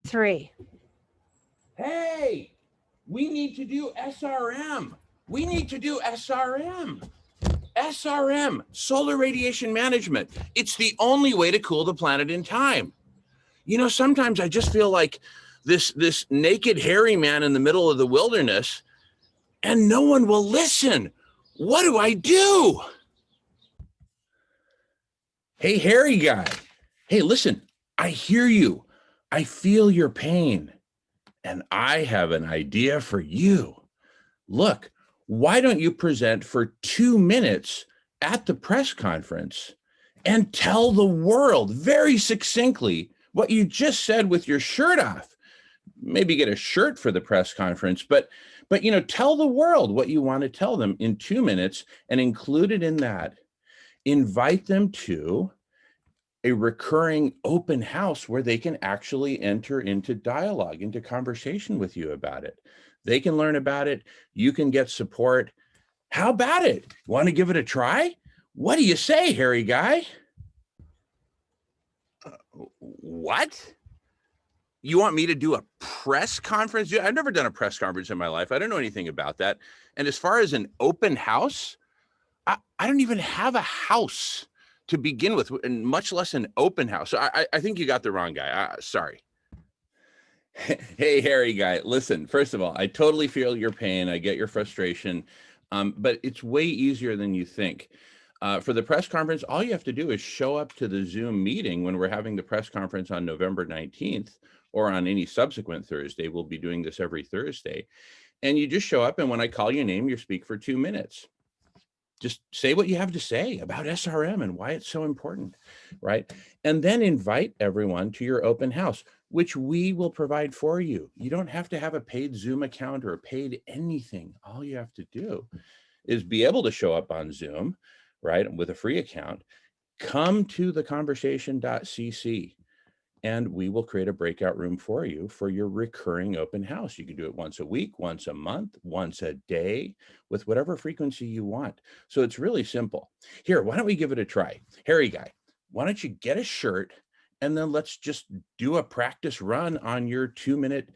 3. Hey, we need to do SRM. We need to do SRM. SRM, solar radiation management. It's the only way to cool the planet in time. You know, sometimes I just feel like this naked hairy man in the middle of the wilderness, and no one will listen. What do I do? Hey, hairy guy. Hey, listen, I hear you. I feel your pain. And I have an idea for you. Look, why don't you present for 2 minutes at the press conference and tell the world very succinctly what you just said with your shirt off? Maybe get a shirt for the press conference, but you know, tell the world what you want to tell them in 2 minutes, and included in that, invite them to a recurring open house where they can actually enter into dialogue, into conversation with you about it. They can learn about it. You can get support. How about it? Want to give it a try? What do you say, hairy guy? What? You want me to do a press conference? I've never done a press conference in my life. I don't know anything about that. And as far as an open house, I don't even have a house to begin with, and much less an open house. So I think you got the wrong guy. Sorry. Hey, hairy guy, listen, first of all, I totally feel your pain. I get your frustration, but it's way easier than you think. For the press conference, all you have to do is show up to the Zoom meeting when we're having the press conference on November 19th or on any subsequent Thursday. We'll be doing this every Thursday. And you just show up, and when I call your name, you speak for 2 minutes. Just say what you have to say about SRM and why it's so important, right? And then invite everyone to your open house, which we will provide for you. You don't have to have a paid Zoom account or a paid anything. All you have to do is be able to show up on Zoom, right, with a free account. Come to theconversation.cc, and we will create a breakout room for you for your recurring open house. You can do it once a week, once a month, once a day, with whatever frequency you want. So it's really simple. Here, why don't we give it a try? Hairy guy, why don't you get a shirt, and then let's just do a practice run on your 2-minute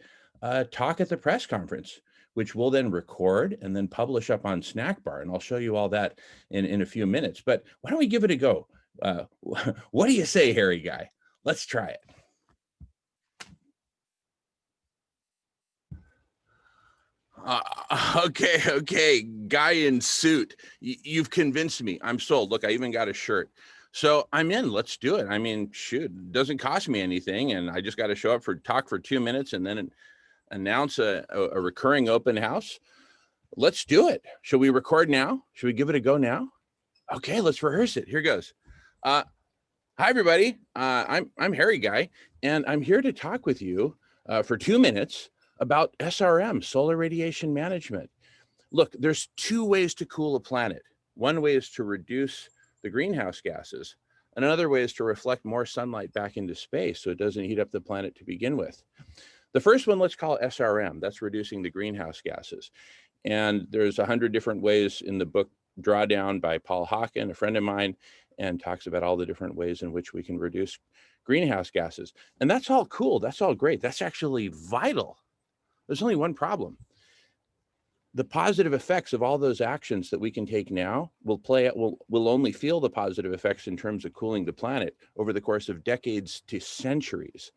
talk at the press conference, which we'll then record and then publish up on Snack Bar. And I'll show you all that in a few minutes. But why don't we give it a go? What do you say, hairy guy? Let's try it. Okay, guy in suit. You've convinced me. I'm sold. Look, I even got a shirt. So I'm in. Let's do it. I mean, shoot, it doesn't cost me anything, and I just got to show up talk for 2 minutes and then announce a recurring open house. Let's do it. Should we record now? Should we give it a go now? Okay, let's rehearse it. Here goes. Hi, everybody. I'm Harry Guy, and I'm here to talk with you for 2 minutes about SRM, solar radiation management. Look, there's 2 ways to cool a planet. One way is to reduce the greenhouse gases, and another way is to reflect more sunlight back into space so it doesn't heat up the planet to begin with. The first one, let's call SRM. That's reducing the greenhouse gases. And there's 100 different ways in the book Drawdown by Paul Hawken, a friend of mine, and talks about all the different ways in which we can reduce greenhouse gases. And that's all cool. That's all great. That's actually vital. There's only one problem. The positive effects of all those actions that we can take now will only feel the positive effects in terms of cooling the planet over the course of decades to centuries.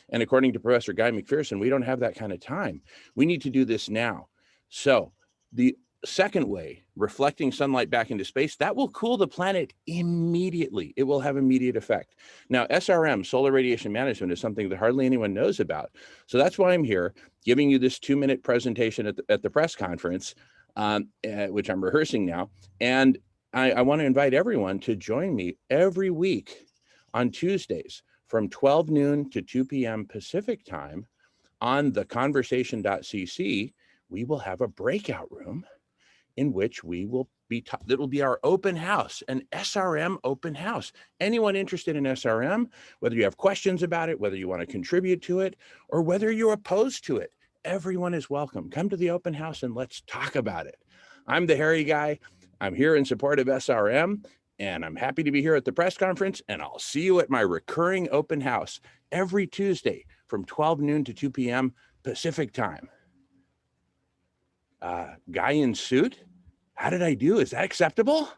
And according to Professor Guy McPherson, we don't have that kind of time. We need to do this now. So the second way, reflecting sunlight back into space, that will cool the planet immediately. It will have immediate effect. Now, SRM, solar radiation management, is something that hardly anyone knows about. So that's why I'm here giving you this 2-minute presentation at the press conference, which I'm rehearsing now. And I want to invite everyone to join me every week on Tuesdays from 12 noon to 2 p.m. Pacific time on theconversation.cc. We will have a breakout room in which we will be, that will be our open house, an SRM open house. Anyone interested in SRM, whether you have questions about it, whether you want to contribute to it, or whether you're opposed to it, everyone is welcome. Come to the open house and let's talk about it. I'm the hairy guy. I'm here in support of SRM, and I'm happy to be here at the press conference, and I'll see you at my recurring open house every Tuesday from 12 noon to 2 p.m. Pacific time. Guy in suit, how did I do? Is that acceptable?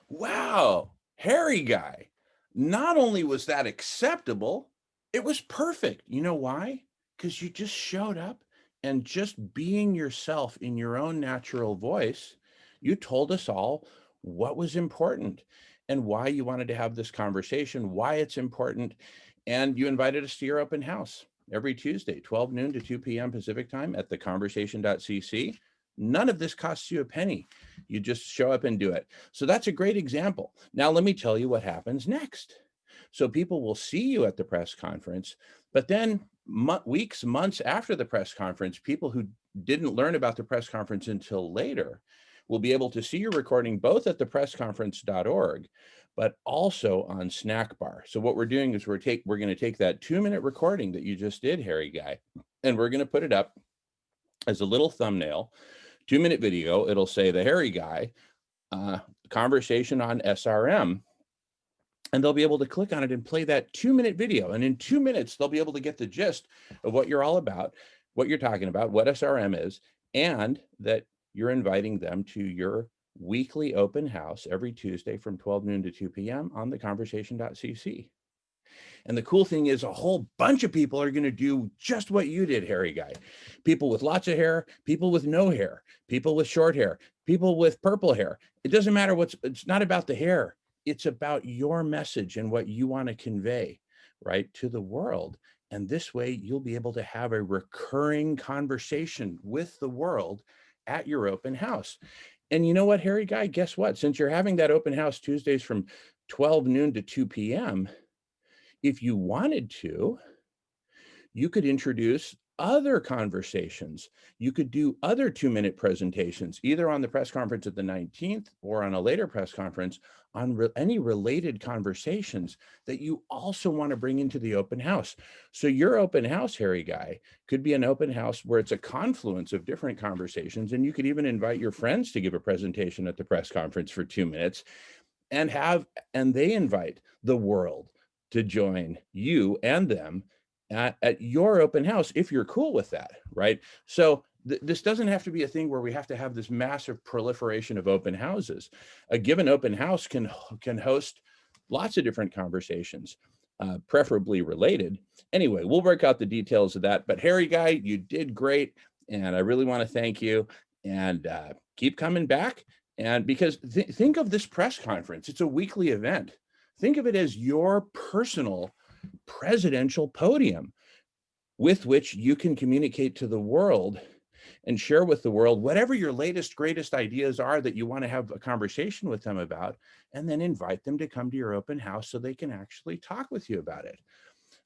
Wow, hairy guy. Not only was that acceptable, it was perfect. You know why? Because you just showed up and just being yourself in your own natural voice, you told us all what was important and why you wanted to have this conversation, why it's important, and you invited us to your open house every Tuesday, 12 noon to 2 p.m. Pacific time at theconversation.cc. None of this costs you a penny. You just show up and do it. So that's a great example. Now, let me tell you what happens next. So people will see you at the press conference, but then weeks, months after the press conference, people who didn't learn about the press conference until later will be able to see your recording both at thepressconference.org, but also on Snackbar. So what we're doing is we're going to take that 2-minute recording that you just did, Harry Guy, and we're going to put it up as a little thumbnail, 2-minute video. It'll say the Harry Guy conversation on SRM. And they'll be able to click on it and play that 2-minute video. And in 2 minutes, they'll be able to get the gist of what you're all about, what you're talking about, what SRM is, and that you're inviting them to your weekly open house every Tuesday from 12 noon to 2 p.m. on theconversation.cc. And the cool thing is a whole bunch of people are going to do just what you did, Harry Guy. People with lots of hair, people with no hair, people with short hair, people with purple hair. It doesn't matter it's not about the hair. It's about your message and what you want to convey, right, to the world. And this way you'll be able to have a recurring conversation with the world at your open house. And you know what, Harry Guy, guess what? Since you're having that open house Tuesdays from 12 noon to 2 p.m., if you wanted to, you could introduce other conversations. You could do other 2-minute presentations, either on the press conference at the 19th or on a later press conference on any related conversations that you also want to bring into the open house. So your open house, Harry Guy, could be an open house where it's a confluence of different conversations. And you could even invite your friends to give a presentation at the press conference for 2 minutes and they invite the world to join you and them at your open house, if you're cool with that, right? So this doesn't have to be a thing where we have to have this massive proliferation of open houses. A given open house can host lots of different conversations, preferably related. Anyway, we'll work out the details of that. But Harry Guy, you did great, and I really want to thank you. And keep coming back. And because think of this press conference, it's a weekly event. Think of it as your personal presidential podium with which you can communicate to the world and share with the world whatever your latest, greatest ideas are that you want to have a conversation with them about, and then invite them to come to your open house so they can actually talk with you about it.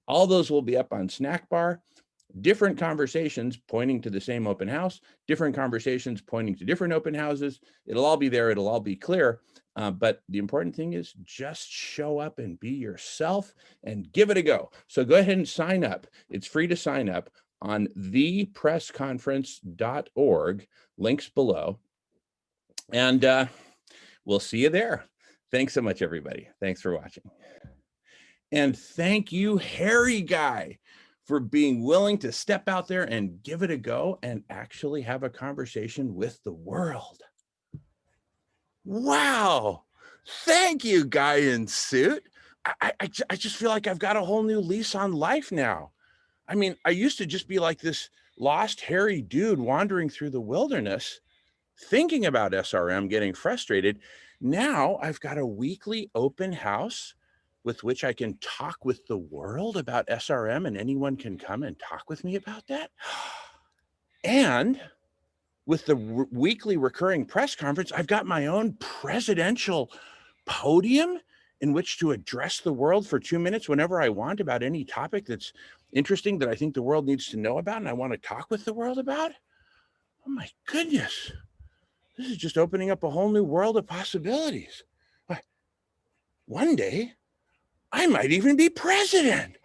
All those will be up on Snackbar. Different conversations pointing to the same open house, different conversations pointing to different open houses. It'll all be there. It'll all be clear. But the important thing is just show up and be yourself and give it a go. So go ahead and sign up. It's free to sign up on thepressconference.org, links below. And we'll see you there. Thanks so much, everybody. Thanks for watching. And thank you, Harry Guy, for being willing to step out there and give it a go and actually have a conversation with the world. Wow. Thank you, Guy in Suit. I just feel like I've got a whole new lease on life now. I mean, I used to just be like this lost, hairy dude wandering through the wilderness, thinking about SRM, getting frustrated. Now I've got a weekly open house with which I can talk with the world about SRM, and anyone can come and talk with me about that. And with the weekly recurring press conference, I've got my own presidential podium in which to address the world for 2 minutes whenever I want about any topic that's interesting that I think the world needs to know about and I want to talk with the world about. Oh my goodness. This is just opening up a whole new world of possibilities. One day, I might even be president.